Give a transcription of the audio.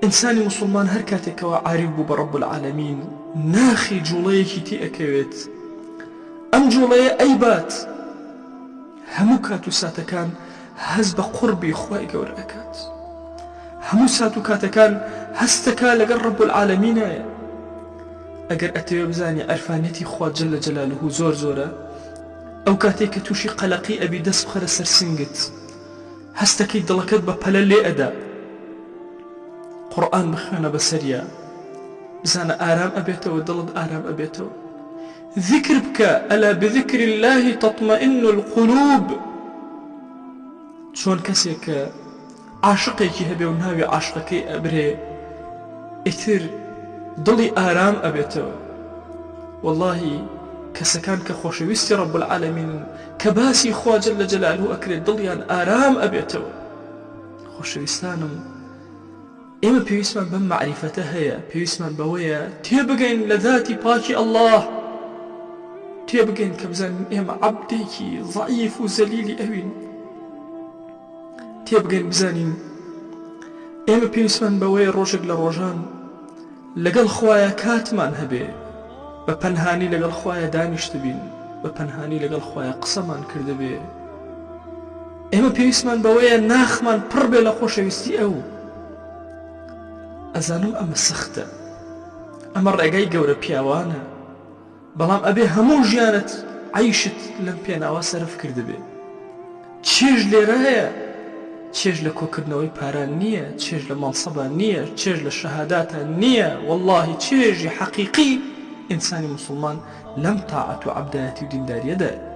إنساني مسلمان هر كاتێکەوە عارف بوو بە رب العالمین ناخی جوڵەیەکی تی ئەکەوێت ئەم جوڵەیە ئەیبات هەموو کات و ساتەکان هەز بە قوربی خوای گەورە ئەکات هەموو سات و کاتەکان هەستەکە لەگەڵ رب العالمینایە ئەگەر ئەتەوێ بزانی عەرفانەتی خوا جەلە جەلالوهو زۆر زۆرە ئەو کاتێک کە تووشی قەلەقی ئەبی دەست بخەرە سەر سنگت هەستەکەی دڵەکەت بە پەلە لێ ئەدا قورئان بخوێنە بەسەریە بزانە ئارام ئەبێتەوە دڵت ئارام ئەبێتەوە ذکر بکە ئەلا بذکر الله تطمئن القلوب چۆن کەسێک کە عاشقێکی هەبێ و ناوی عاشقەکەی ئەبرێ ئیتر دڵی ئارام ئەبێتەوە واللهی کەسەکان کە خۆشەویستی رب العالمین کە باسی خوا جەلە جەلالوهو ئەکرێت دڵیان ئارام ئەبێتەوە خۆشەویستانم ئێمە پێویستمان بەم معریفەتە هەیە پێویستمان بەوەیە تێبگەین لە ذاتی پاکی ئەڵڵاه تێبگەین کە بزانین ئێمە عەبدێکی ضەعیف و زەلیلی ئەوین تێبگەین بزانین ئێمە پێویستمان بەوەیە ڕۆژێک لە ڕۆژان لەگەڵ خوایە کاتمان هەبێ بە پەنهانی لەگەڵ خوایە دانیشت بین بە پەنهانی لەگەڵ خوایە قسەمان کردبێ ئێمە پێویستمان بەوەیە ناخمان پڕ بێ لە خۆشەویستی ئەو ئەزانم ئەمە سەختە ئەمە ڕێگای گەورە پیاوانە بەڵام ئەبێ هەموو ژیانت عەیشت لەم پێناوە سەرف کردبێ چێژ لێرە هەیە چێژ لە کۆکردنەوەی پاران نییە چێژ لە مەنسەبە نییە چێژ لە شەهاداتە نییە واللهی چێژی حەقیقی ئینسانی مسلمان لەم تاعەت و عەبدایەتی و دینداریەدایە